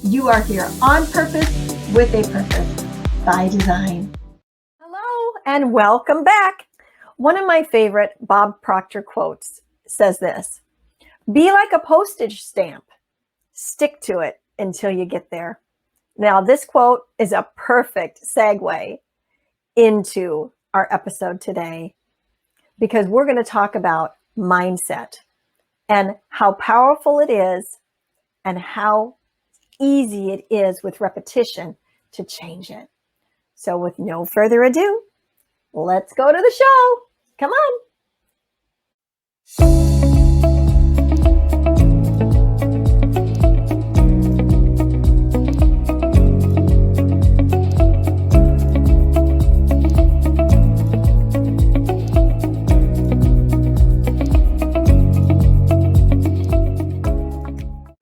You are here on purpose with a purpose by design. Hello and welcome back. One of my favorite Bob Proctor quotes says this: be like a postage stamp. Stick to it until you get there. Now, this quote is a perfect segue into our episode today, because we're going to talk about mindset and how powerful it is and how easy it is with repetition to change it. So with no further ado, let's go to the show. Come on.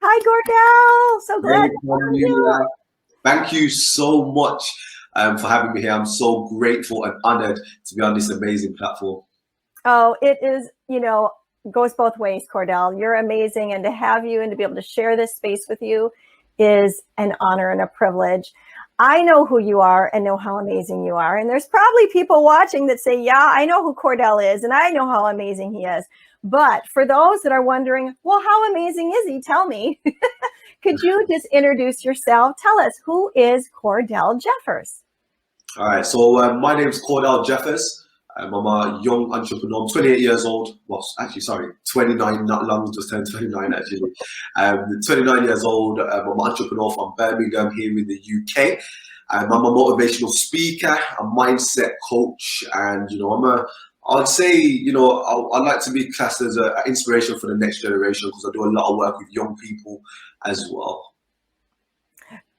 Hi, Cordell. So glad to have you. Thank you so much for having me here. I'm so grateful and honored to be on this amazing platform. Oh, it is, goes both ways, Cordell. You're amazing. And to have you and to be able to share this space with you is an honor and a privilege. I know who you are and know how amazing you are. And there's probably people watching that say, yeah, I know who Cordell is and I know how amazing he is. But for those that are wondering, well, how amazing is he? Tell me. Could you just introduce yourself? Tell us, who is Cordell Jeffers? All right. So my name is Cordell Jeffers. I'm a young entrepreneur. I'm 28 years old. Well, actually, sorry, 29, not long, just turned 29 actually. 29 years old. I'm an entrepreneur from Birmingham here in the UK. I'm a motivational speaker, a mindset coach, and I'd say, I'd like to be classed as an inspiration for the next generation, because I do a lot of work with young people as well.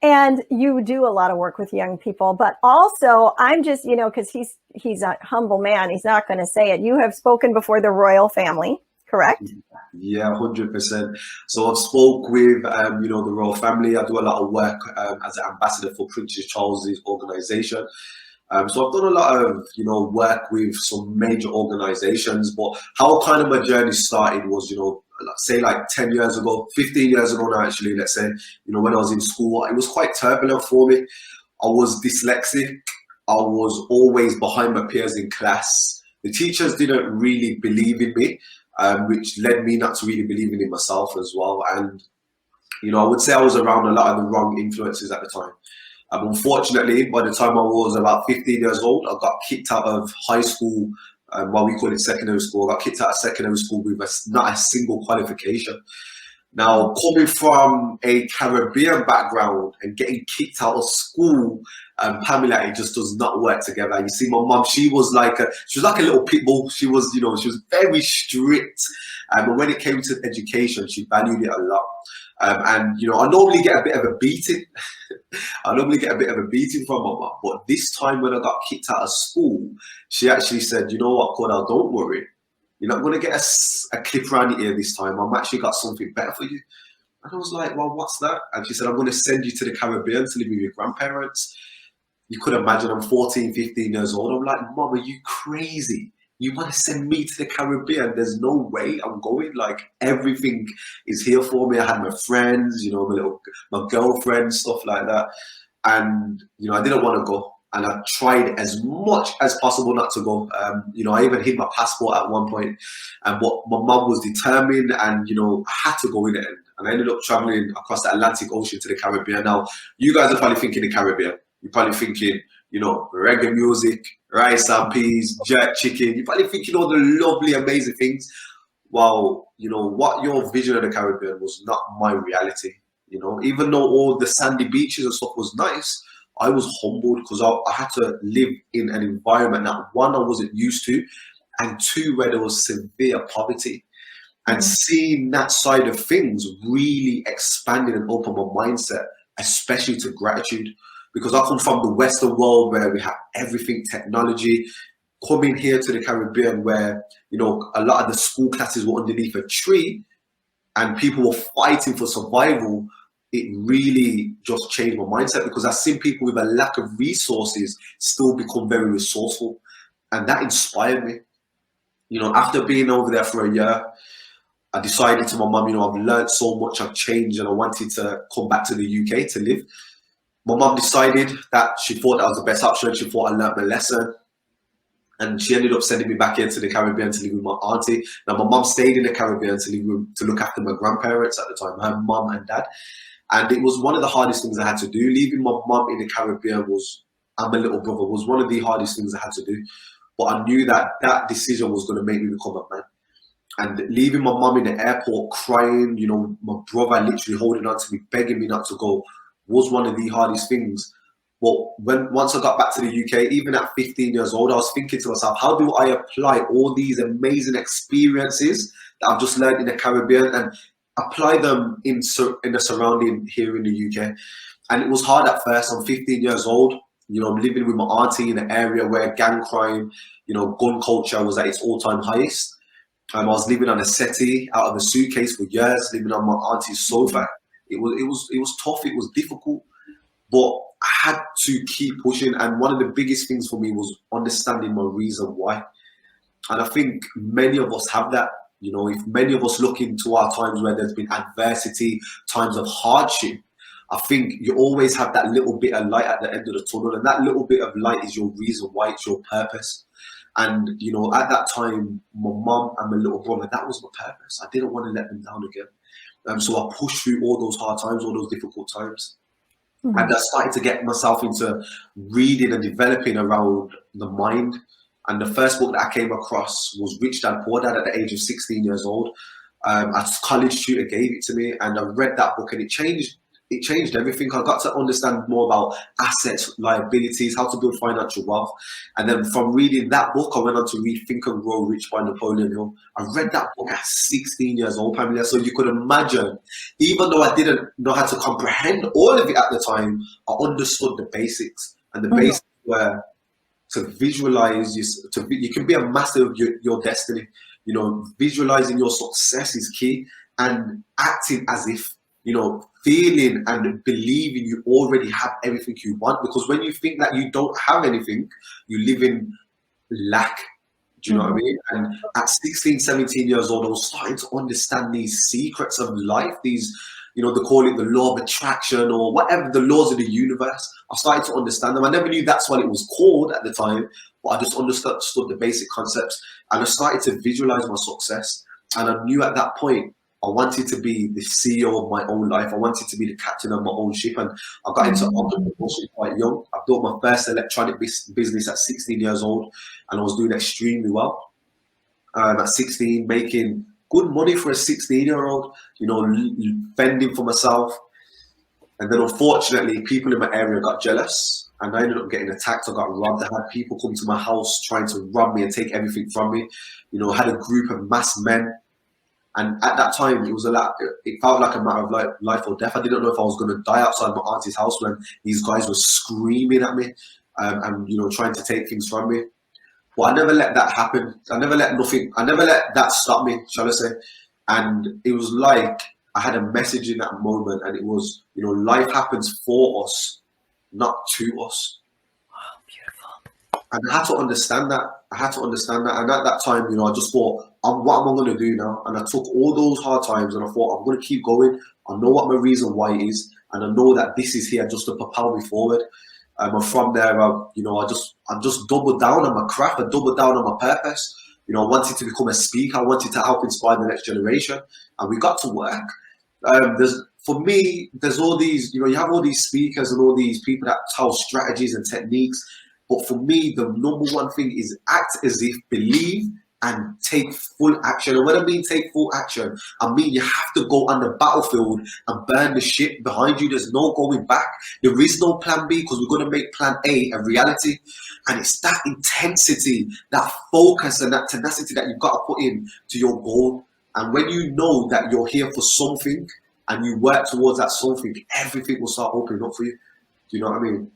And you do a lot of work with young people, but also I'm just, because he's a humble man, he's not going to say it. You have spoken before the royal family, correct? Yeah, 100%. So I've spoke with, the royal family. I do a lot of work as an ambassador for Prince Charles's organization. So I've done a lot of, work with some major organizations, but how kind of my journey started was, say like 10 years ago, 15 years ago now, actually, let's say, when I was in school, it was quite turbulent for me. I was dyslexic. I was always behind my peers in class. The teachers didn't really believe in me, which led me not to really believing in myself as well. And, I would say I was around a lot of the wrong influences at the time. Unfortunately, by the time I was about 15 years old, I got kicked out of high school, what we call it secondary school. I got kicked out of secondary school with not a single qualification. Now, coming from a Caribbean background and getting kicked out of school, Pamela, it just does not work together. You see, my mum, she was like a little pit bull. She was, she was very strict. But when it came to education, she valued it a lot. And I normally get a bit of a beating. I normally get a bit of a beating from my mum. But this time when I got kicked out of school, she actually said, you know what, Cordell, don't worry. You're not going to get a clip around your ear this time. I've actually got something better for you. And I was like, well, what's that? And she said, I'm going to send you to the Caribbean to live with your grandparents. You could imagine I'm 14, 15 years old. I'm like, Mum, are you crazy? You want to send me to the Caribbean? There's no way I'm going. Like, everything is here for me. I had my friends, my girlfriend, stuff like that. And, I didn't want to go. And I tried as much as possible not to go. I even hid my passport at one point. But my mum was determined, and, I had to go in the end. And I ended up traveling across the Atlantic Ocean to the Caribbean. Now, you guys are probably thinking the Caribbean. You're probably thinking, reggae music, rice and peas, jerk chicken. You're probably thinking all the lovely, amazing things. Well, what your vision of the Caribbean was not my reality. Even though all the sandy beaches and stuff was nice, I was humbled because I had to live in an environment that, one, I wasn't used to, and two, where there was severe poverty. And seeing that side of things really expanded and opened my mindset, especially to gratitude. Because I come from the Western world where we have everything technology. Coming here to the Caribbean where, a lot of the school classes were underneath a tree and people were fighting for survival, it really just changed my mindset, because I've seen people with a lack of resources still become very resourceful. And that inspired me. After being over there for a year, I decided to my mum, I've learned so much, I've changed, and I wanted to come back to the UK to live. My mum decided that she thought that was the best option. She thought I learned my lesson. And she ended up sending me back here to the Caribbean to live with my auntie. Now, my mum stayed in the Caribbean to look after my grandparents at the time, her mum and dad. And it was one of the hardest things I had to do. Leaving my mum in the Caribbean and my little brother was one of the hardest things I had to do. But I knew that that decision was going to make me become a man. And leaving my mum in the airport crying, my brother literally holding on to me, begging me not to go, was one of the hardest things. But once I got back to the UK, even at 15 years old, I was thinking to myself, how do I apply all these amazing experiences that I've just learned in the Caribbean and apply them in the surrounding here in the UK? And it was hard at first. I'm 15 years old, I'm living with my auntie in an area where gang crime, gun culture was at its all-time highest. I was living on a settee out of a suitcase for years, living on my auntie's sofa. It was tough. It was difficult, but I had to keep pushing. And one of the biggest things for me was understanding my reason why. And I think many of us have that. If many of us look into our times where there's been adversity, times of hardship, I think you always have that little bit of light at the end of the tunnel. And that little bit of light is your reason why, it's your purpose. And, at that time, my mum and my little brother, that was my purpose. I didn't want to let them down again. So I pushed through all those hard times, all those difficult times. Mm-hmm. And I started to get myself into reading and developing around the mind. And the first book that I came across was Rich Dad, Poor Dad at the age of 16 years old. A college tutor gave it to me, and I read that book, and it changed everything. I got to understand more about assets, liabilities, how to build financial wealth. And then from reading that book, I went on to read Think and Grow Rich by Napoleon Hill. I read that book at 16 years old, Pamela. So you could imagine, even though I didn't know how to comprehend all of it at the time, I understood the basics. And the basics were to visualize, you can be a master of your destiny. Visualizing your success is key, and acting as if, feeling and believing you already have everything you want. Because when you think that you don't have anything, you live in lack. Do you know what I mean? And at 16, 17 years old, I was starting to understand these secrets of life, these, they call it the law of attraction or whatever, the laws of the universe. I started to understand them. I never knew that's what it was called at the time, but I just understood the basic concepts, and I started to visualize my success. And I knew at that point, I wanted to be the CEO of my own life. I wanted to be the captain of my own ship. And I got into entrepreneurship quite young. I built my first electronic business at 16 years old, and I was doing extremely well. At 16, making good money for a 16-year-old, fending for myself. And then unfortunately, people in my area got jealous, and I ended up getting attacked. I got robbed. I had people come to my house trying to rob me and take everything from me. I had a group of masked men. And at that time, it felt like a matter of life or death. I didn't know if I was going to die outside my auntie's house when these guys were screaming at me and trying to take things from me. But I never let that happen. I never let that stop me, shall I say. And it was like I had a message in that moment, and it was, life happens for us, not to us. Oh, beautiful. And I had to understand that. And at that time, I just thought, what am I going to do now? And I took all those hard times, and I thought, I'm going to keep going. I know what my reason why is, and I know that this is here just to propel me forward. And from there, I just doubled down on my craft. I doubled down on my purpose. I wanted to become a speaker. I wanted to help inspire the next generation, and we got to work. For me, there's all these, you have all these speakers and all these people that tell strategies and techniques. But for me, the number one thing is act as if, believe, and take full action. And when I mean take full action, I mean you have to go on the battlefield and burn the shit behind you. There's no going back. There is no plan B, because we're going to make plan A a reality. And it's that intensity, that focus, and that tenacity that you've got to put in to your goal. And when you know that you're here for something and you work towards that something, everything will start opening up for you. Do you know what I mean?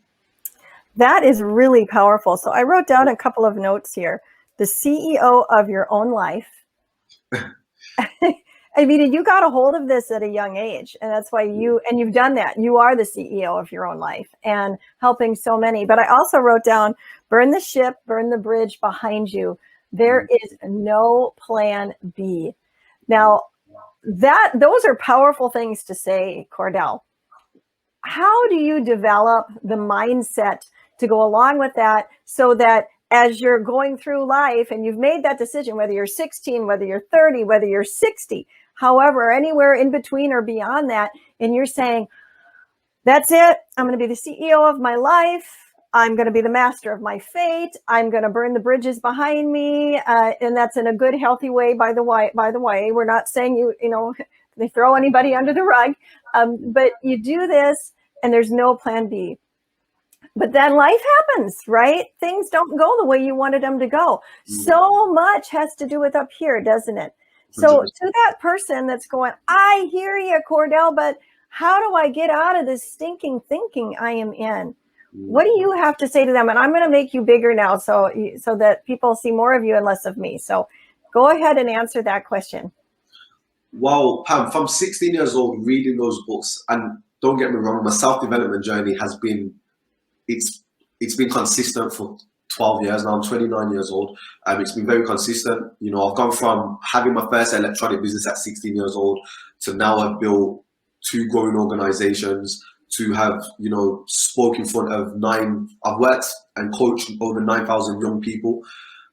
That is really powerful. So I wrote down a couple of notes here. The CEO of your own life. I mean, you got a hold of this at a young age, and that's why you've done that. You are the CEO of your own life and helping so many. But I also wrote down, burn the ship, burn the bridge behind you. There is no plan B. Now, those are powerful things to say, Cordell. How do you develop the mindset to go along with that so that as you're going through life and you've made that decision, whether you're 16, whether you're 30, whether you're 60, however, anywhere in between or beyond that, and you're saying, that's it, I'm going to be the CEO of my life, I'm going to be the master of my fate, I'm going to burn the bridges behind me, and that's in a good, healthy way, by the way. We're not saying they throw anybody under the rug, but you do this and there's no plan B. But then life happens, right? Things don't go the way you wanted them to go. So much has to do with up here, doesn't it? So to that person that's going, I hear you, Cordell, but how do I get out of this stinking thinking I am in? What do you have to say to them? And I'm going to make you bigger now so that people see more of you and less of me. So go ahead and answer that question. Well, Pam, from 16 years old, reading those books, and don't get me wrong, my self-development journey has been, it's been consistent for 12 years now. I'm 29 years old. It's been very consistent. I've gone from having my first electronic business at 16 years old to now I've built 2 growing organizations, to have, spoke in front of I've worked and coached over 9,000 young people.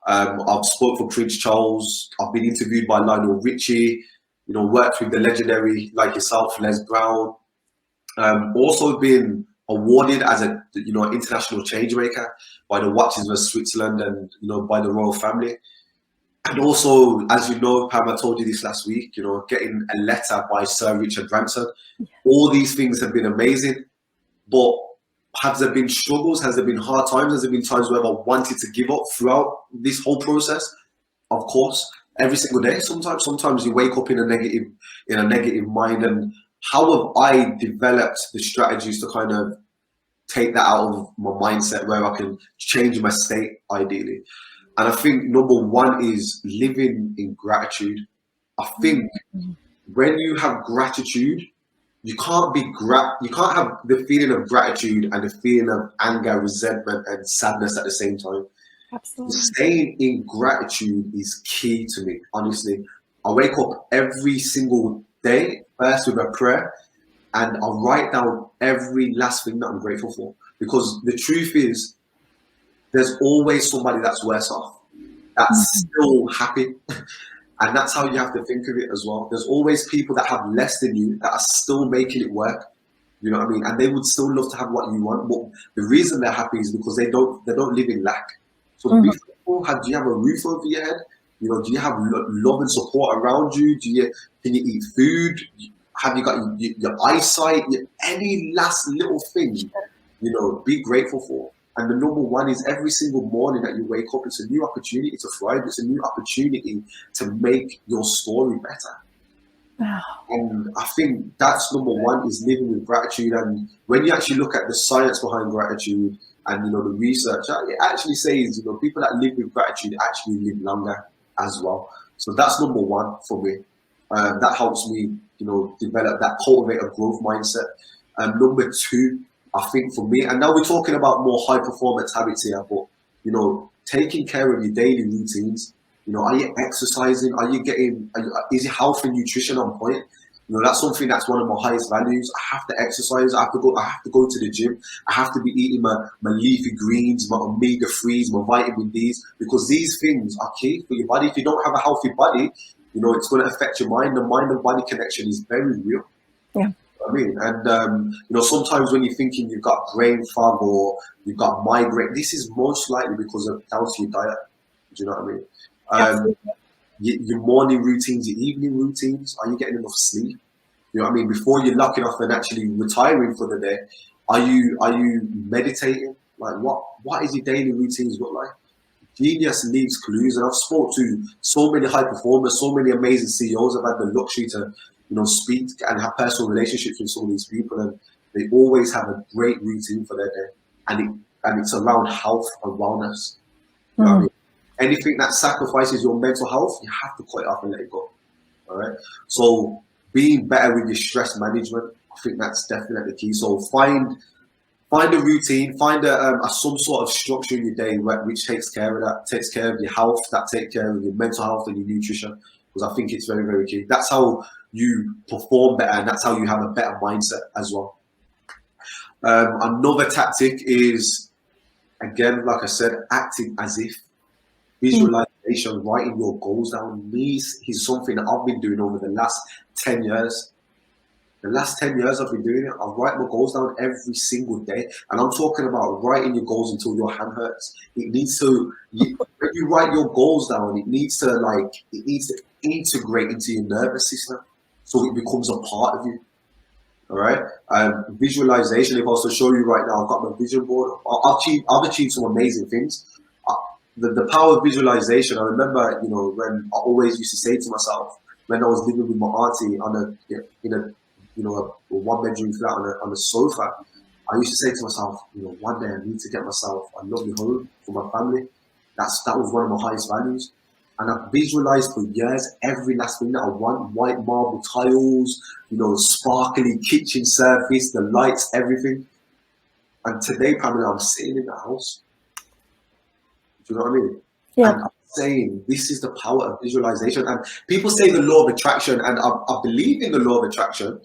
I've spoke for Prince Charles. I've been interviewed by Lionel Richie, worked with the legendary like yourself, Les Brown. Also been awarded as an international change maker by the Watches of Switzerland and, by the royal family. And also, as you know, Pam, I told you this last week, getting a letter by Sir Richard Branson. All these things have been amazing, but has there been struggles? Has there been hard times? Has there been times where I wanted to give up throughout this whole process? Of course, every single day. Sometimes you wake up in a negative mind. And how have I developed the strategies to kind of take that out of my mindset where I can change my state ideally? And I think number one is living in gratitude. I think when you have gratitude, you can't have the feeling of gratitude and the feeling of anger, resentment, and sadness at the same time. Absolutely. Staying in gratitude is key to me, honestly. I wake up every single day, first with a prayer, and I write down every last thing that I'm grateful for. Because the truth is, there's always somebody that's worse off, that's still happy. And that's how you have to think of it as well. There's always people that have less than you that are still making it work. You know what I mean? And they would still love to have what you want. But the reason they're happy is because they don't live in lack. So do you have a roof over your head? Do you have love and support around you? Can you eat food? Have you got your eyesight? Any last little thing, be grateful for. And the number one is every single morning that you wake up, it's a new opportunity to thrive. It's a new opportunity to make your story better. Wow. And I think that's number one, is living with gratitude. And when you actually look at the science behind gratitude and, the research, it actually says, people that live with gratitude actually live longer as well. So that's number one for me. That helps me, develop that cultivate a growth mindset. Number two, I think for me, and now we're talking about more high performance habits here, but, taking care of your daily routines. Are you exercising? Is your health and nutrition on point? That's something that's one of my highest values. I have to exercise. I have to go to the gym. I have to be eating my leafy greens, my omega-3s, my vitamin Ds, because these things are key for your body. If you don't have a healthy body, it's going to affect your mind. The mind and body connection is very real. Yeah. I mean, and sometimes when you're thinking you've got brain fog or you've got migraine, this is most likely because of down to your diet. Do you know what I mean? Your morning routines, your evening routines, are you getting enough sleep? You know what I mean? Before you're locking off and actually retiring for the day, are you meditating? Like what is your daily routines look like? Genius leaves clues, and I've spoke to so many high performers, so many amazing CEOs. I've had the luxury to speak and have personal relationships with some of these people, and they always have a great routine for their day, and it's around health and wellness. You know what I mean? Anything that sacrifices your mental health, you have to cut it off and let it go. All right. So being better with your stress management, I think that's definitely key. So find a routine, find some sort of structure in your day which takes care of that, takes care of your health, that takes care of your mental health and your nutrition, because I think it's very, very key. That's how you perform better, and that's how you have a better mindset as well. Another tactic is, again, like I said, acting as if. Visualization, writing your goals down. Is something that I've been doing over the last 10 years. The last 10 years I've been doing it. I write my goals down every single day. And I'm talking about writing your goals until your hand hurts. It needs to, when you write your goals down, it needs to integrate into your nervous system so it becomes a part of you. All right. Visualization. If I was to show you right now, I've got my vision board. I've achieved some amazing things. The power of visualization. I remember, when I always used to say to myself when I was living with my auntie in a one-bedroom flat on a sofa, I used to say to myself, one day I need to get myself a lovely home for my family. That was one of my highest values. And I've visualized for years every last thing that I want: white marble tiles, sparkly kitchen surface, the lights, everything. And today, Pamela, I'm sitting in the house. Do you know what I mean? Yeah. And I'm saying this is the power of visualization. And people say the law of attraction, and I believe in the law of attraction,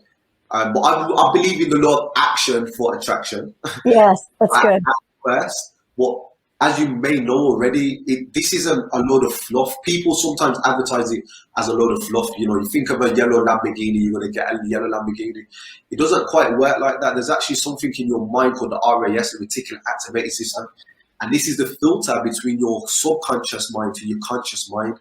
but I believe in the law of action for attraction. Yes, that's good. First, what, as you may know already, this isn't a load of fluff. People sometimes advertise it as a load of fluff. You think of a yellow Lamborghini, you're going to get a yellow Lamborghini. It doesn't quite work like that. There's actually something in your mind called the RAS, the reticular activated system. And this is the filter between your subconscious mind to your conscious mind.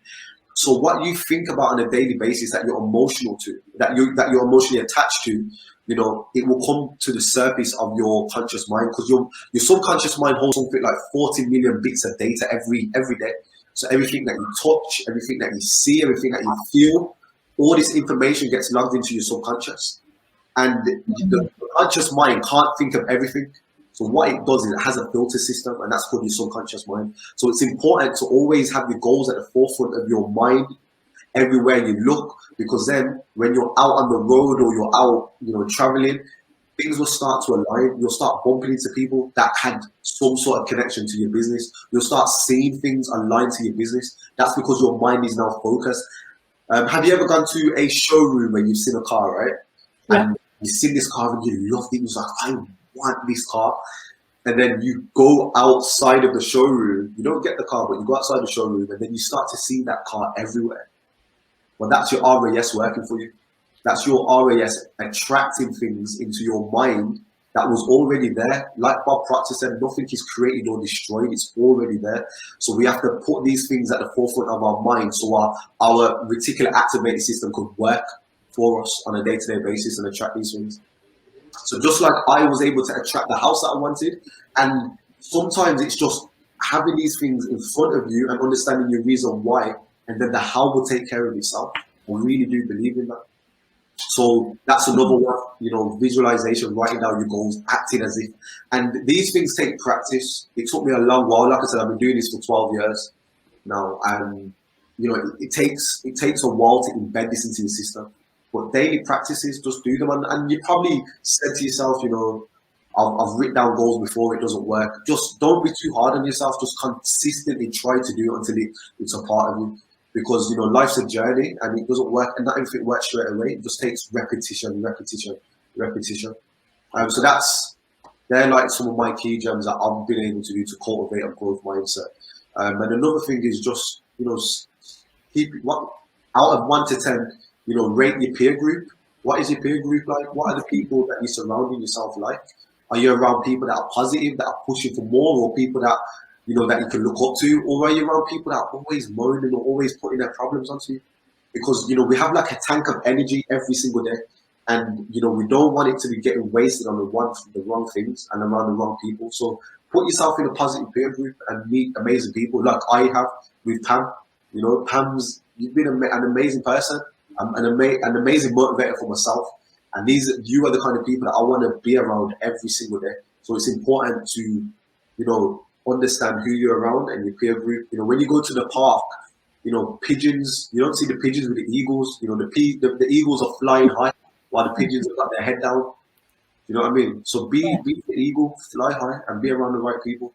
So what you think about on a daily basis that you're emotional to, that you're emotionally attached to, it will come to the surface of your conscious mind, because your subconscious mind holds something like 40 million bits of data every day. So everything that you touch, everything that you see, everything that you feel, all this information gets logged into your subconscious. And the conscious mind can't think of everything. So what it does is it has a filter system, and that's called your subconscious mind. So it's important to always have your goals at the forefront of your mind everywhere you look, because then when you're out on the road or you're out, traveling, things will start to align. You'll start bumping into people that had some sort of connection to your business. You'll start seeing things align to your business. That's because your mind is now focused. Have you ever gone to a showroom where you've seen a car, right? Yeah. And you've seen this car and you loved it. You're like, I want this car. And then you go outside of the showroom. You don't get the car, but you go outside the showroom, and then you start to see that car everywhere. Well, that's your RAS working for you. That's your RAS attracting things into your mind that was already there. Like Bob Proctor said, nothing is created or destroyed. It's already there. So we have to put these things at the forefront of our mind so our reticular activated system could work for us on a day-to-day basis and attract these things. So just like I was able to attract the house that I wanted, and sometimes it's just having these things in front of you and understanding your reason why, and then the how will take care of itself. I really do believe in that. So that's another one, visualization, writing down your goals, acting as if. And these things take practice. It took me a long while. Like I said, I've been doing this for 12 years now, and it takes a while to embed this into your system. But daily practices, just do them. And you probably said to yourself, I've written down goals before, it doesn't work. Just don't be too hard on yourself. Just consistently try to do it until it's a part of you. Because, life's a journey and it doesn't work. And not everything works straight away. It just takes repetition. So they're like some of my key gems that I've been able to do to cultivate a growth mindset. And another thing is just, keep out of 1 to 10, rate your peer group. What is your peer group like? What are the people that you're surrounding yourself like? Are you around people that are positive, that are pushing for more, or people that, that you can look up to? Or are you around people that are always moaning or always putting their problems onto you? Because, we have like a tank of energy every single day. And, we don't want it to be getting wasted on the wrong things and around the wrong people. So put yourself in a positive peer group and meet amazing people like I have with Pam. Pam's, you've been an amazing person. I'm an amazing motivator for myself, and you are the kind of people that I want to be around every single day. So it's important to, understand who you're around and your peer group. When you go to the park, pigeons. You don't see the pigeons with the eagles. The eagles are flying high while the pigeons have got their head down. You know what I mean? So be the eagle, fly high, and be around the right people.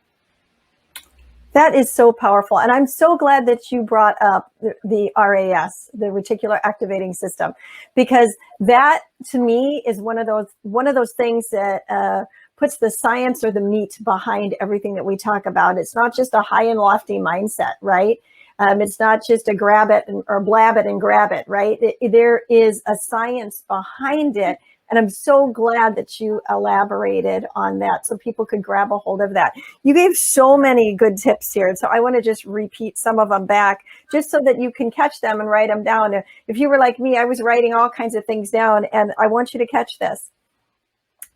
That is so powerful. And I'm so glad that you brought up the RAS, the reticular activating system, because that to me is one of those things that puts the science or the meat behind everything that we talk about. It's not just a high and lofty mindset, right? It's not just a grab it or blab it and grab it, right? There is a science behind it. And I'm so glad that you elaborated on that so people could grab a hold of that. You gave so many good tips here. So I want to just repeat some of them back just so that you can catch them and write them down. If you were like me, I was writing all kinds of things down, and I want you to catch this.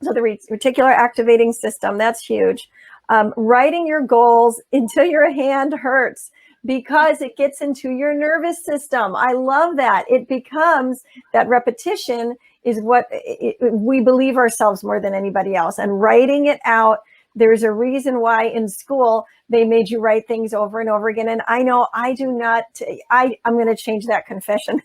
So the reticular activating system, that's huge. Writing your goals until your hand hurts, because it gets into your nervous system. I love that. It becomes that repetition is what we believe ourselves more than anybody else. And writing it out, there's a reason why in school they made you write things over and over again. And I know I do not, I'm going to change that confession.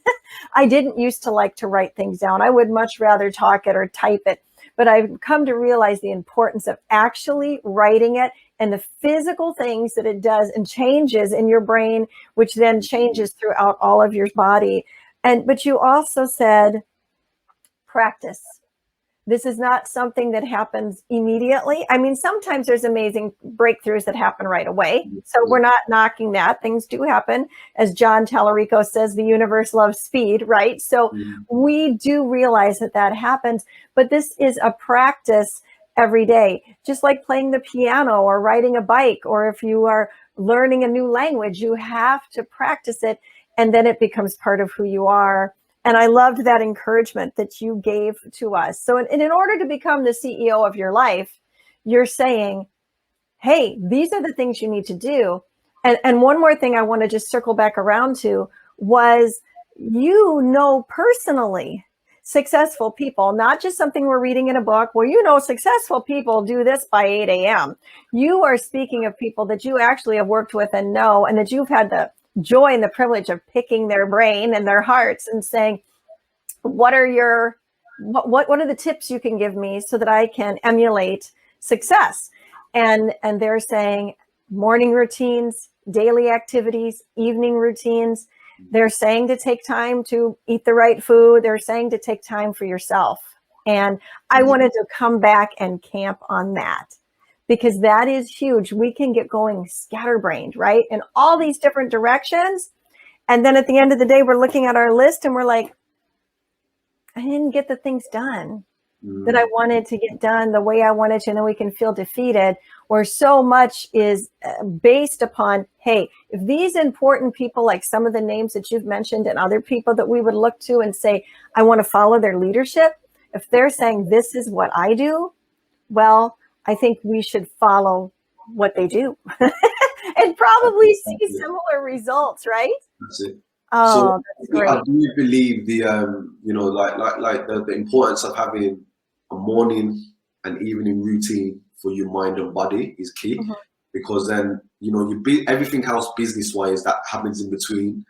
I didn't used to like to write things down. I would much rather talk it or type it. But I've come to realize the importance of actually writing it and the physical things that it does and changes in your brain, which then changes throughout all of your body. But you also said practice. This is not something that happens immediately. I mean, sometimes there's amazing breakthroughs that happen right away. So we're not knocking that. Things do happen. As John Tallarico says, the universe loves speed, right? So we do realize that that happens, but this is a practice every day, just like playing the piano or riding a bike, or if you are learning a new language, you have to practice it, and then it becomes part of who you are. And I loved that encouragement that you gave to us. So in order to become the CEO of your life, you're saying, hey, these are the things you need to do. And one more thing I want to just circle back around to was, personally, successful people, not just something we're reading in a book. Well, successful people do this by 8 a.m. You are speaking of people that you actually have worked with and know, and that you've had the joy and the privilege of picking their brain and their hearts and saying, what are the tips you can give me so that I can emulate success? And they're saying morning routines, daily activities, evening routines. They're saying to take time to eat the right food. They're saying to take time for yourself. And I wanted to come back and camp on that, because that is huge. We can get going scatterbrained, right? In all these different directions. And then at the end of the day, we're looking at our list and we're like, I didn't get the things done that I wanted to get done the way I wanted to. And then we can feel defeated, where so much is based upon, hey, if these important people, like some of the names that you've mentioned and other people that we would look to and say, I want to follow their leadership. If they're saying this is what I do, well, I think we should follow what they do and probably see similar results, right? That's it. Oh, that's great. I do believe the the importance of having a morning and evening routine for your mind and body is key, because then everything else business wise that happens in between,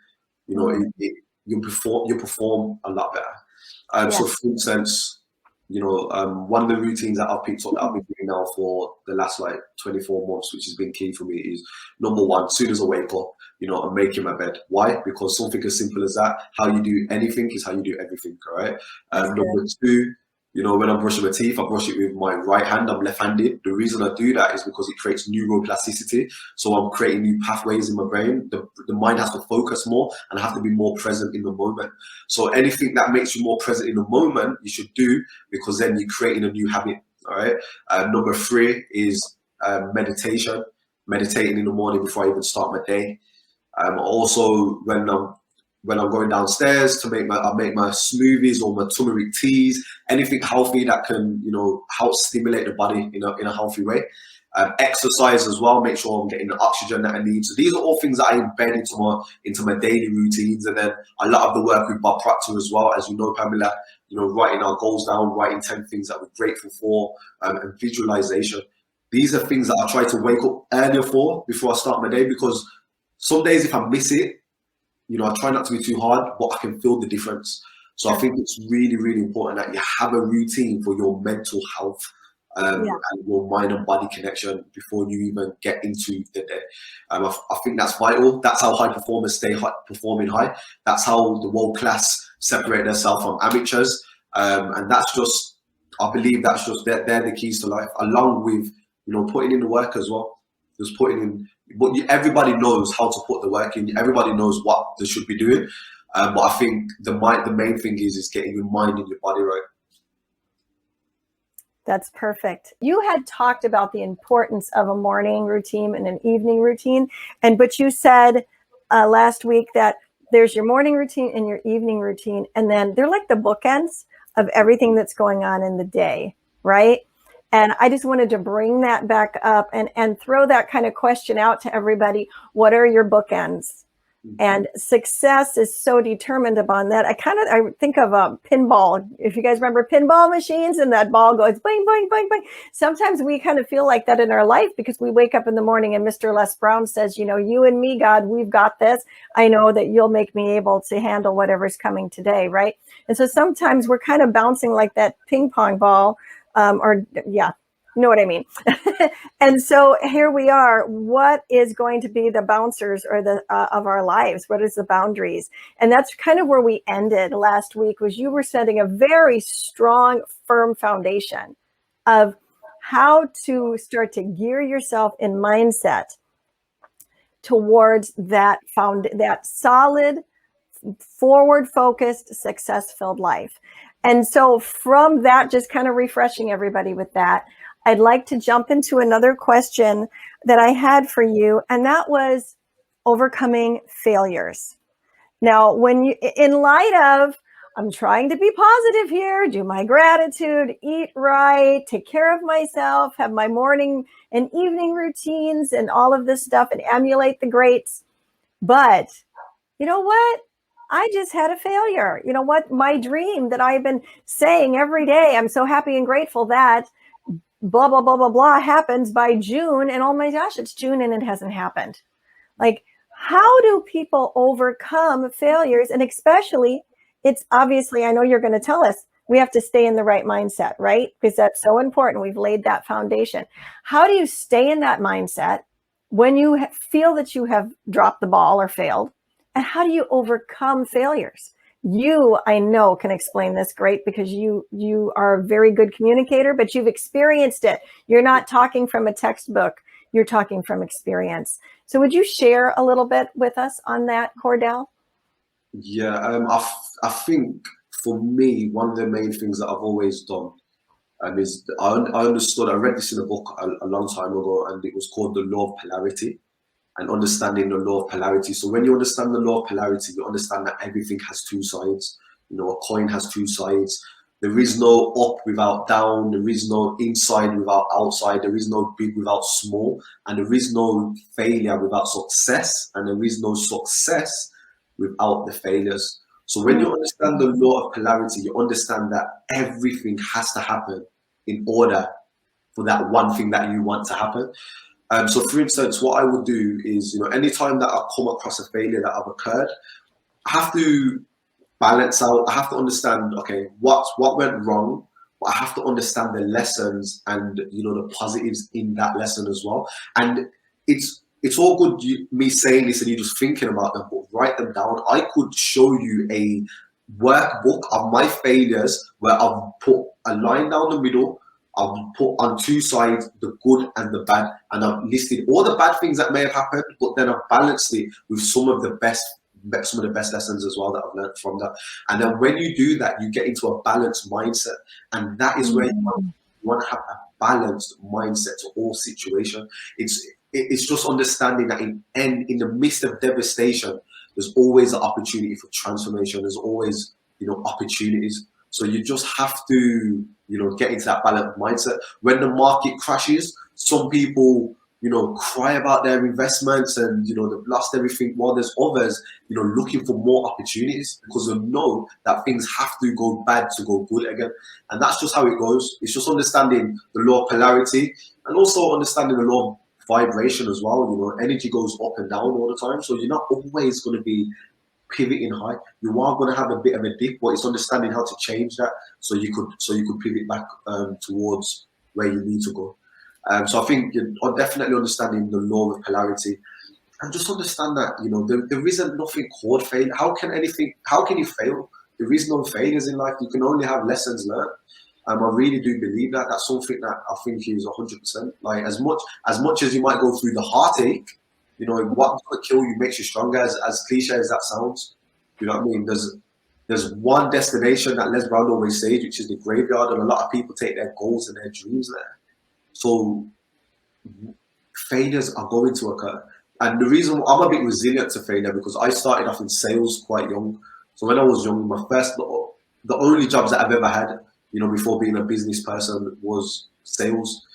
you perform a lot better. So for instance, one of the routines that I've picked up that I've been doing now for the last 24 months, which has been key for me, is number one, as soon as I wake up, I'm making my bed. Why? Because something as simple as that, how you do anything is how you do everything, all right? Number two, when I'm brushing my teeth, I brush it with my right hand. I'm left-handed. The reason I do that is because it creates neuroplasticity. So I'm creating new pathways in my brain. The mind has to focus more and I have to be more present in the moment. So anything that makes you more present in the moment, you should do, because then you're creating a new habit, all right? Number three is meditation. Meditating in the morning before I even start my day. Also, when I'm going downstairs to make my smoothies or my turmeric teas, anything healthy that can help stimulate the body in a healthy way. Exercise as well, make sure I'm getting the oxygen that I need. So these are all things that I embed into my daily routines. And then a lot of the work with Bob Proctor as well, as you know, Pamela, writing our goals down, writing 10 things that we're grateful for, and visualization. These are things that I try to wake up earlier for before I start my day, because some days if I miss it, I try not to be too hard, but I can feel the difference. So I think it's really, really important that you have a routine for your mental health. Yeah. and your mind and body connection before you even get into the day. I think that's vital. That's how high performers stay performing high. That's how the world class separate themselves from amateurs. And that's just, I believe that's just, they're the keys to life, along with, putting in the work as well. Just putting in, but everybody knows how to put the work in. Everybody knows what they should be doing. But I think the main thing is getting your mind and your body right. That's perfect. You had talked about the importance of a morning routine and an evening routine, but you said last week that there's your morning routine and your evening routine, and then they're like the bookends of everything that's going on in the day, right? And I just wanted to bring that back up and throw that kind of question out to everybody. What are your bookends? And success is so determined upon that. I think of a pinball. If you guys remember pinball machines, and that ball goes bang, bang, bang, bang. Sometimes we kind of feel like that in our life because we wake up in the morning and Mr. Les Brown says, you and me, God, we've got this. I know that you'll make me able to handle whatever's coming today, right? And so sometimes we're kind of bouncing like that ping pong ball, you know what I mean? And so here we are. What is going to be the bouncers or the of our lives? What is the boundaries? And that's kind of where we ended last week, was you were setting a very strong, firm foundation of how to start to gear yourself in mindset towards that solid, forward-focused, success-filled life. And so from that, just kind of refreshing everybody with that, I'd like to jump into another question that I had for you, and that was overcoming failures. Now, in light of, I'm trying to be positive here, do my gratitude, eat right, take care of myself, have my morning and evening routines and all of this stuff, and emulate the greats. But you know what? I just had a failure. You know what? My dream that I've been saying every day, I'm so happy and grateful that blah, blah, blah, blah, blah happens by June. And oh my gosh, it's June and it hasn't happened. Like, how do people overcome failures? And especially, it's obviously, I know you're going to tell us, we have to stay in the right mindset, right? Because that's so important. We've laid that foundation. How do you stay in that mindset when you feel that you have dropped the ball or failed? And how do you overcome failures? You, I know, can explain this great because you are a very good communicator, but you've experienced it. You're not talking from a textbook. You're talking from experience. So would you share a little bit with us on that, Cordell? Yeah, I think for me, one of the main things that I've always done is I understood, I read this in a book a long time ago, and it was called The Law of Polarity, and understanding the law of polarity. So when you understand the law of polarity, you understand that everything has two sides. A coin has two sides. There is no up without down. There is no inside without outside. There is no big without small. And there is no failure without success. And there is no success without the failures. So when you understand the law of polarity, you understand that everything has to happen in order for that one thing that you want to happen. So for instance, what I would do is, anytime that I come across a failure that I've occurred, I have to balance out. I have to understand, okay, what went wrong, but I have to understand the lessons and, the positives in that lesson as well. And it's all good me saying this and you just thinking about them, but write them down. I could show you a workbook of my failures where I've put a line down the middle. I've put on two sides the good and the bad, and I've listed all the bad things that may have happened, but then I've balanced it with some of the best lessons as well that I've learned from that. And then when you do that, you get into a balanced mindset, and that is where you want to have a balanced mindset to all situations. It's just understanding that in the midst of devastation, there's always an opportunity for transformation. There's always opportunities. So you just have to, get into that balanced mindset. When the market crashes, some people, cry about their investments and, they've lost everything, while there's others, looking for more opportunities because they know that things have to go bad to go good again. And that's just how it goes. It's just understanding the law of polarity and also understanding the law of vibration as well. Energy goes up and down all the time. So you're not always going to be pivoting high. You are going to have a bit of a dip, but it's understanding how to change that so you could pivot back towards where you need to go. So I think you're definitely understanding the law of polarity, and just understand that, you know, there isn't nothing called failure. How can you fail? There is no failures in life. You can only have lessons learned. I really do believe that. That's something that I think is 100%. Like, as much as you might go through the heartache, you know, what's going to kill you makes you stronger, as cliche as that sounds. You know what I mean? There's one destination that Les Brown always says, which is the graveyard, and a lot of people take their goals and their dreams there. So failures are going to occur. And the reason I'm a bit resilient to failure, because I started off in sales quite young. So when I was young, the only jobs that I've ever had, you know, before being a business person, was sales.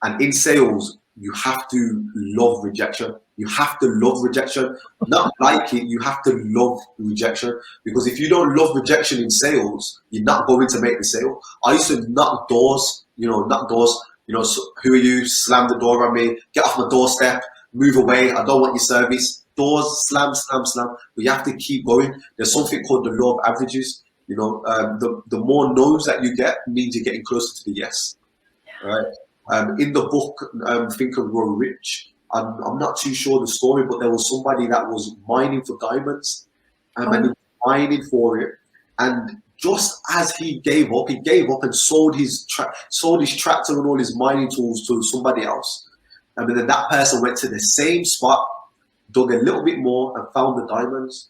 And in sales, you have to love rejection. You have to love rejection, not like it. You have to love rejection, because if you don't love rejection in sales, you're not going to make the sale. I used to knock doors, so, who are you? Slam the door on me, get off my doorstep, move away. I don't want your service. Doors, slam, slam, slam. But you have to keep going. There's something called the law of averages. You know, the more no's that you get means you're getting closer to the yes. Right. In the book, Think and Grow Rich, I'm not too sure the story, but there was somebody that was mining for diamonds, and he was mining for it. And just as he gave up and sold his tractor and all his mining tools to somebody else. And then that person went to the same spot, dug a little bit more, and found the diamonds.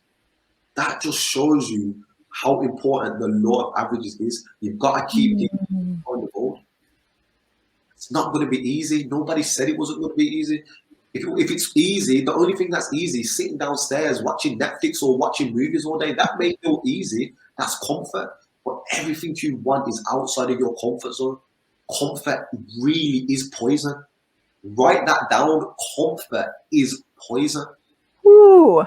That just shows you how important the law of averages is. You've got to keep on the goal. It's not going to be easy. Nobody said it wasn't going to be easy. If it's easy, the only thing that's easy is sitting downstairs watching Netflix or watching movies all day. That may feel easy. That's comfort. But everything you want is outside of your comfort zone. Comfort really is poison. Write that down. Comfort is poison. Ooh.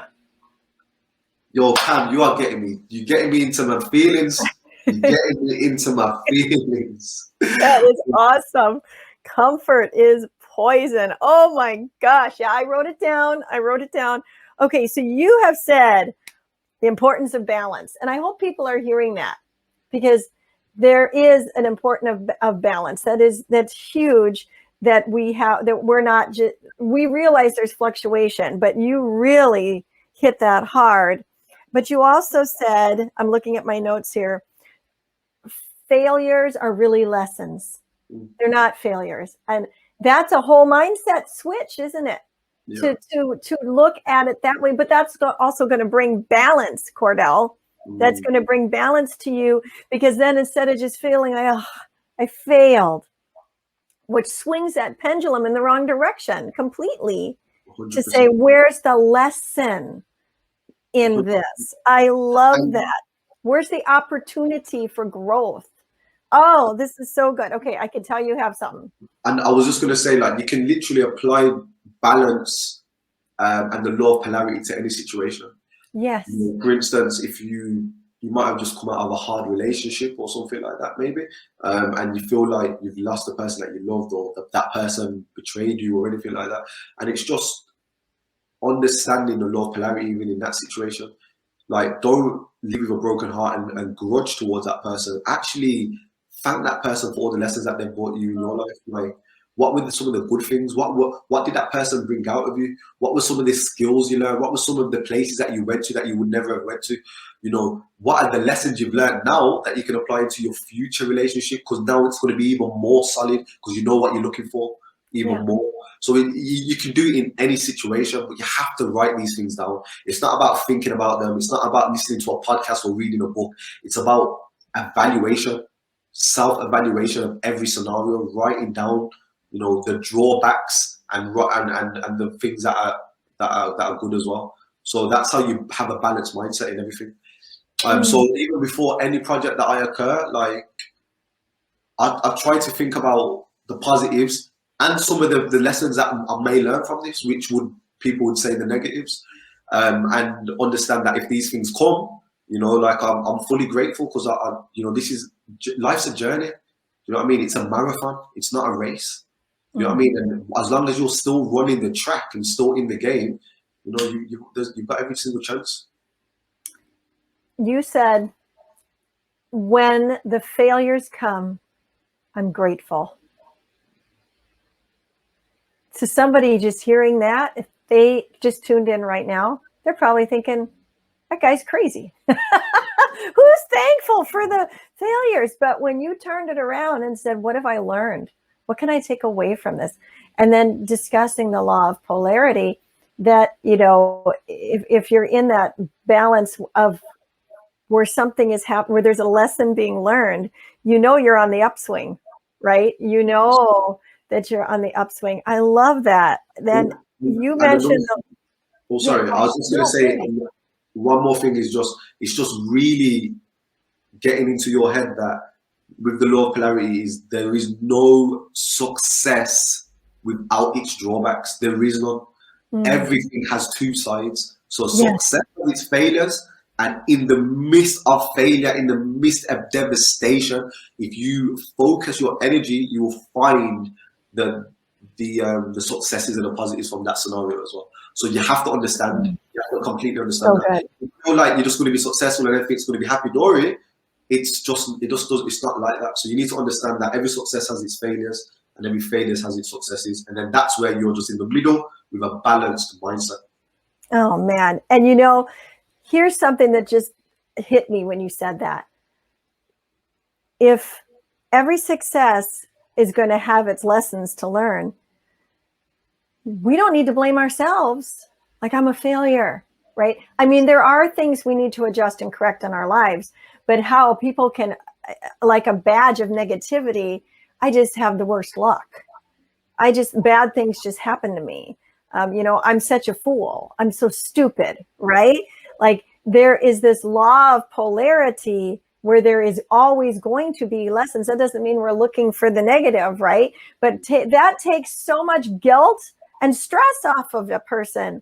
Yo, Pam, you are getting me. You're getting me into my feelings. You're getting me into my feelings. That is awesome. Comfort is poison. Oh my gosh. Yeah, I wrote it down. Okay, so you have said the importance of balance. And I hope people are hearing that, because there is an importance of balance. That's huge, that we have, that we're not just, we realize there's fluctuation, but you really hit that hard. But you also said, I'm looking at my notes here, failures are really lessons. They're not failures. And that's a whole mindset switch, isn't it? Yeah. To look at it that way. But that's also going to bring balance, Cordell. That's going to bring balance to you, because then instead of just feeling like, oh, I failed, which swings that pendulum in the wrong direction completely, 100%. To say, where's the lesson in this? I love that. Where's the opportunity for growth? Oh, this is so good. Okay, I can tell you have something. And I was just going to say, like, you can literally apply balance and the law of polarity to any situation. Yes. You know, for instance, if you might have just come out of a hard relationship or something like that, maybe, and you feel like you've lost the person that you loved, or that person betrayed you or anything like that. And it's just understanding the law of polarity even in that situation. Like, don't live with a broken heart and grudge towards that person. Actually thank that person for all the lessons that they brought you in your life. Like, what were some of the good things? What did that person bring out of you? What were some of the skills you learned? What were some of the places that you went to that you would never have went to? You know, what are the lessons you've learned now that you can apply into your future relationship? Because now it's going to be even more solid, because you know what you're looking for even more. So you can do it in any situation, but you have to write these things down. It's not about thinking about them. It's not about listening to a podcast or reading a book. It's about evaluation, self-evaluation of every scenario, writing down, you know, the drawbacks and the things that are good as well. So that's how you have a balanced mindset in everything. So even before any project that I occur, like, I've tried to think about the positives and some of the lessons that I may learn from this, which people would say the negatives, and understand that if these things come, you know, like, I'm fully grateful, because this is, life's a journey. You know what I mean? It's a marathon. It's not a race. You know what I mean? And as long as you're still running the track and still in the game, you know, you've got every single chance. You said, when the failures come, I'm grateful. to somebody just hearing that, if they just tuned in right now, they're probably thinking, that guy's crazy. Who's thankful for the failures? But when you turned it around and said, what have I learned? What can I take away from this? And then discussing the law of polarity, that, you know, if you're in that balance of where something is happening, where there's a lesson being learned, you know, you're on the upswing, right? You know that you're on the upswing. I love that. Then you mentioned, oh, sorry, I was just going to say, one more thing is it's just really getting into your head that with the law of polarity is there is no success without its drawbacks. There is none. Everything has two sides. So success has its failures, and in the midst of failure, in the midst of devastation, if you focus your energy, you will find the successes and the positives from that scenario as well. So you have to understand. You have to completely understand that. If you feel like you're just going to be successful and everything's going to be happy dory, it's not like that. So you need to understand that every success has its failures and every failure has its successes, and then that's where you're just in the middle with a balanced mindset. Oh man. And you know, here's something that just hit me when you said that. If every success is going to have its lessons to learn, we don't need to blame ourselves. Like, I'm a failure, right? I mean, there are things we need to adjust and correct in our lives, but how people can, like a badge of negativity, I just have the worst luck. Bad things just happen to me. You know, I'm such a fool. I'm so stupid, right? Like, there is this law of polarity where there is always going to be lessons. That doesn't mean we're looking for the negative, right? But that takes so much guilt and stress off of a person,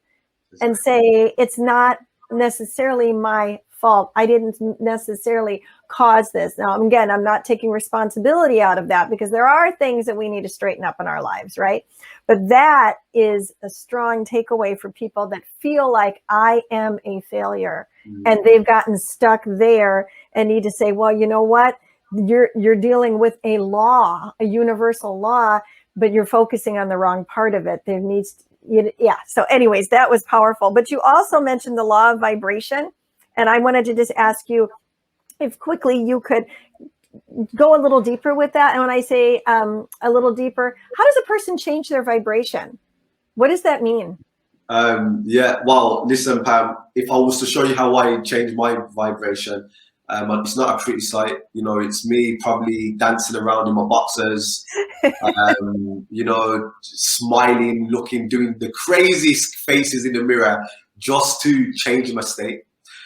and say, it's not necessarily my fault. I didn't necessarily cause this. Now, again, I'm not taking responsibility out of that, because there are things that we need to straighten up in our lives, right? But that is a strong takeaway for people that feel like, I am a failure, and they've gotten stuck there and need to say, well, you know what? You're dealing with a law, a universal law, but you're focusing on the wrong part of it. There needs yeah. So anyways, that was powerful. But you also mentioned the law of vibration. And I wanted to just ask you if quickly you could go a little deeper with that. And when I say a little deeper, how does a person change their vibration? What does that mean? Yeah, well, listen, Pam, if I was to show you how I change my vibration, it's not a pretty sight. You know, it's me probably dancing around in my boxers, you know, smiling, looking, doing the craziest faces in the mirror just to change my state.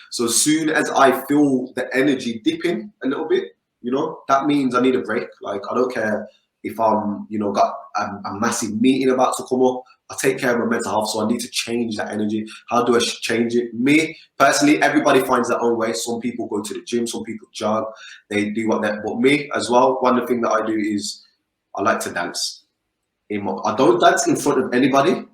So as soon as I feel the energy dipping a little bit, you know, that means I need a break. Like, I don't care if I'm, you know, got a massive meeting about to come up. I take care of my mental health, so I need to change that energy. How do I change it? Me, personally, everybody finds their own way. Some people go to the gym, some people jog, they do what that. But me as well, one of the things that I do is I like to dance. I don't dance in front of anybody.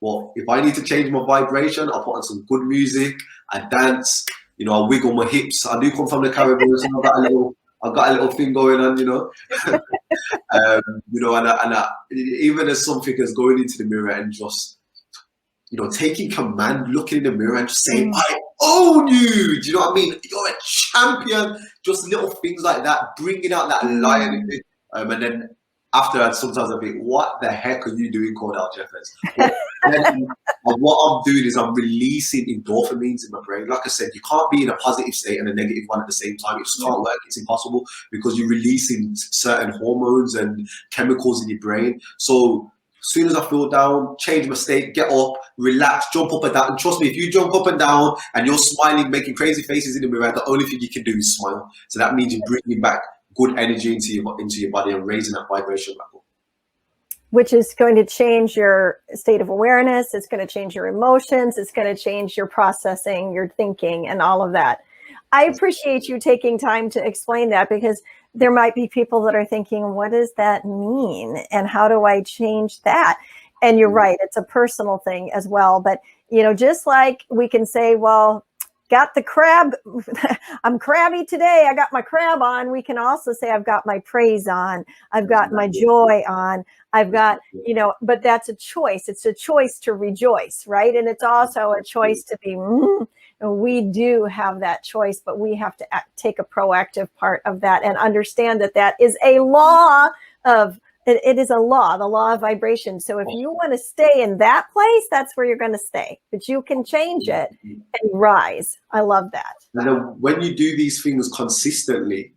Well, if I need to change my vibration, I put on some good music, I dance, you know, I wiggle my hips. I do come from the Caribbean, so I've got a little thing going on, you know. You know, and even as something as going into the mirror and just, you know, taking command, looking in the mirror and just saying, I own you. Do you know what I mean? You're a champion. Just little things like that, bringing out that lion in it. And then after that, sometimes I think, what the heck are you doing, Cordell Jeffers? What I'm doing is I'm releasing endorphins in my brain. Like I said, you can't be in a positive state and a negative one at the same time. It just can't work. It's impossible, because you're releasing certain hormones and chemicals in your brain. So as soon as I feel down, change my state, get up, relax, jump up and down. And trust me, if you jump up and down and you're smiling, making crazy faces in the mirror, the only thing you can do is smile. So that means you're bringing back good energy into your body and raising that vibration level. Which is going to change your state of awareness. It's going to change your emotions. It's going to change your processing, your thinking, and all of that. I appreciate you taking time to explain that, because there might be people that are thinking, what does that mean? And how do I change that? And you're right, it's a personal thing as well. But, you know, just like we can say, well, got the crab. I'm crabby today. I got my crab on. We can also say I've got my praise on. I've got my joy on. I've got, but that's a choice. It's a choice to rejoice, right? And it's also a choice to be, and we do have that choice, but we have to take a proactive part of that and understand that that is a law of, it is a law, the law of vibration. So if you want to stay in that place, that's where you're going to stay, but you can change it and rise. I love that. And then when you do these things consistently,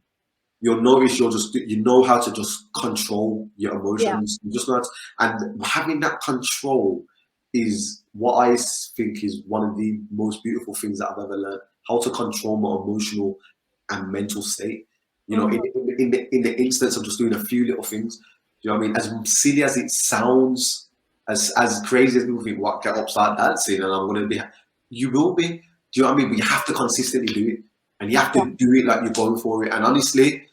you'll notice you know how to just control your emotions. You just know how to, and having that control is what I think is one of the most beautiful things that I've ever learned. How to control my emotional and mental state. In the instance of just doing a few little things. Do you know what I mean? As silly as it sounds, as crazy as people think, what, get up, start dancing, and I'm going to be, you will be. Do you know what I mean? But you have to consistently do it, and you have to do it like you're going for it. And honestly,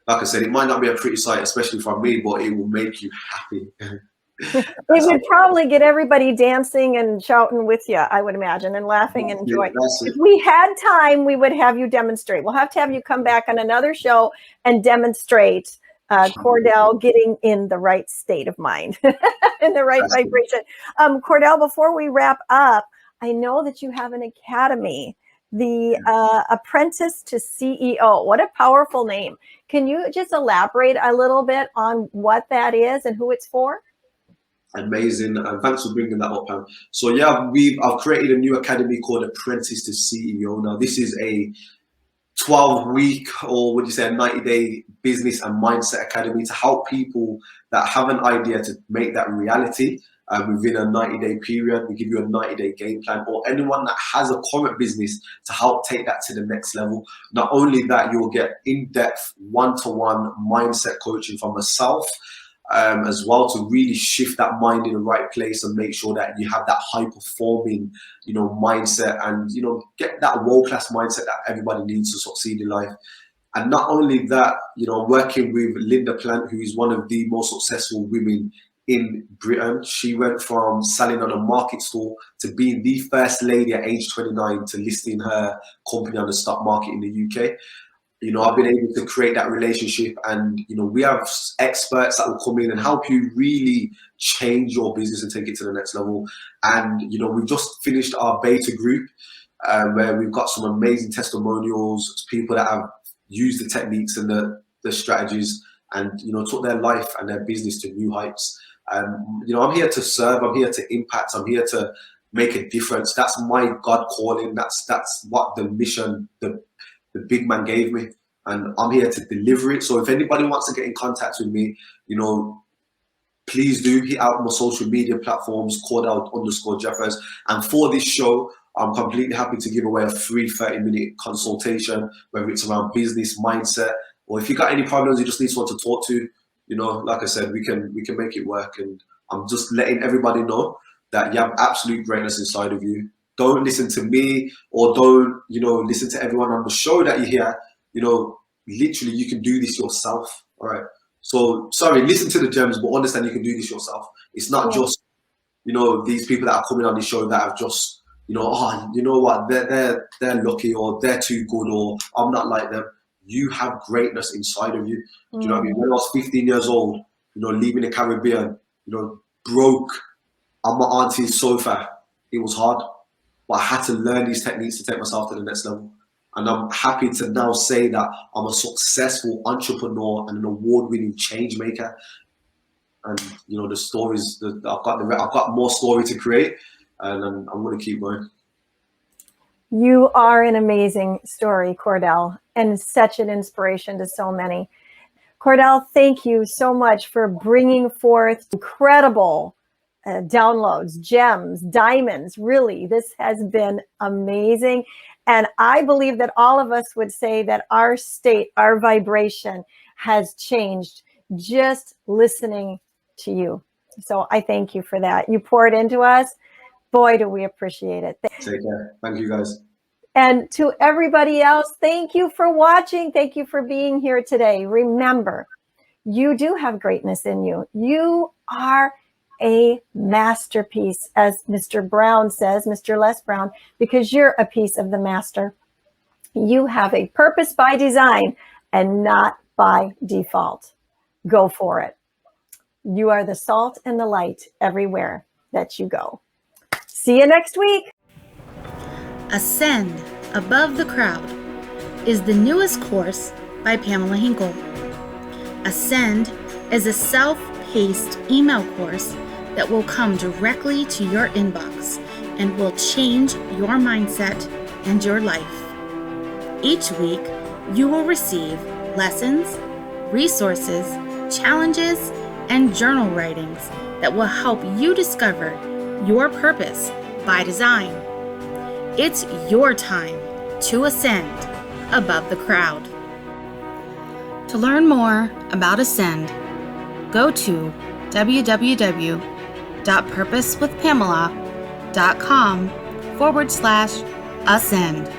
like I said, it might not be a pretty sight, especially for me, but it will make you happy. It would probably get everybody dancing and shouting with you, I would imagine, and laughing and enjoying. If we had time, we would have you demonstrate. We'll have to have you come back on another show and demonstrate Cordell getting in the right state of mind, in the right vibration. Cordell, before we wrap up, I know that you have an academy, the Apprentice to CEO. What a powerful name. Can you just elaborate a little bit on what that is and who it's for? Amazing, and thanks for bringing that up, Pam. So yeah, I've created a new academy called Apprentice to CEO. Now this is a 12-week, or would you say a 90-day business and mindset academy to help people that have an idea to make that reality within a 90-day period. We give you a 90-day game plan, or anyone that has a current business to help take that to the next level. Not only that, you'll get in-depth one-to-one mindset coaching from myself, as well, to really shift that mind in the right place and make sure that you have that high performing, mindset, and, get that world-class mindset that everybody needs to succeed in life. And not only that, working with Linda Plant, who is one of the most successful women in Britain. She went from selling on a market stall to being the first lady at age 29 to listing her company on the stock market in the UK. I've been able to create that relationship, and we have experts that will come in and help you really change your business and take it to the next level. And we've just finished our beta group, where we've got some amazing testimonials, people that have used the techniques and the strategies, and took their life and their business to new heights. I'm here to serve. I'm here to impact. I'm here to make a difference. That's my God calling. That's what the mission, the big man gave me, and I'm here to deliver it. So if anybody wants to get in contact with me, please do hit out my social media platforms, Cordell_Jeffers. And for this show, I'm completely happy to give away a free 30-minute consultation, whether it's around business, mindset, or if you got any problems, you just need someone to talk to. Like I said, we can make it work. And I'm just letting everybody know that you have absolute greatness inside of you. Don't listen to me, or don't, listen to everyone on the show that you hear. Literally, you can do this yourself. All right. So, sorry, listen to the gems, but understand you can do this yourself. It's not just, these people that are coming on the show that have just, what, they're lucky, or they're too good, or I'm not like them. You have greatness inside of you. Do you know what I mean? When I was 15 years old, leaving the Caribbean, broke on my auntie's sofa, it was hard. But I had to learn these techniques to take myself to the next level. And I'm happy to now say that I'm a successful entrepreneur and an award-winning change maker. And the stories that I've got more story to create, and I'm going to keep going. You are an amazing story, Cordell, and such an inspiration to so many. Cordell, thank you so much for bringing forth incredible downloads, gems, diamonds. Really, this has been amazing. And I believe that all of us would say that our state, our vibration has changed just listening to you. So I thank you for that. You poured into us. Boy, do we appreciate it. Take care. Thank you, guys. And to everybody else, thank you for watching. Thank you for being here today. Remember, you do have greatness in you. You are a masterpiece, as Mr. Brown says, Mr. Les Brown, because you're a piece of the master. You have a purpose by design and not by default. Go for it. You are the salt and the light everywhere that you go. See you next week. Ascend Above the Crowd is the newest course by Pamela Hinkle. Ascend is a self-paced email course that will come directly to your inbox and will change your mindset and your life. Each week, you will receive lessons, resources, challenges, and journal writings that will help you discover your purpose by design. It's your time to ascend above the crowd. To learn more about Ascend, go to www.purposewithpamela.com/ascend.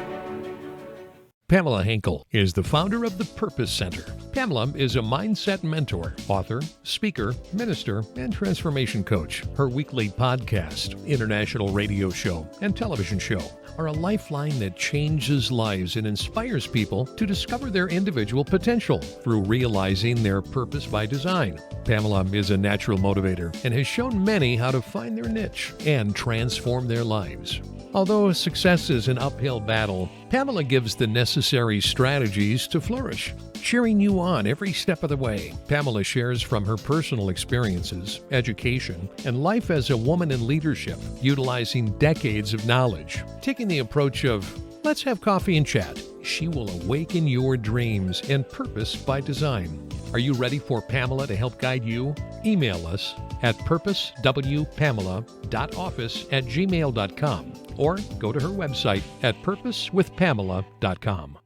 Pamela Hinkle is the founder of the Purpose Center. Pamela is a mindset mentor, author, speaker, minister, and transformation coach. Her weekly podcast, international radio show, and television show are a lifeline that changes lives and inspires people to discover their individual potential through realizing their purpose by design. Pamela is a natural motivator and has shown many how to find their niche and transform their lives. Although success is an uphill battle, Pamela gives the necessary strategies to flourish, cheering you on every step of the way. Pamela shares from her personal experiences, education, and life as a woman in leadership, utilizing decades of knowledge. Taking the approach of, let's have coffee and chat, she will awaken your dreams and purpose by design. Are you ready for Pamela to help guide you? Email us at purposewpamela.office@gmail.com or go to her website at purposewithpamela.com.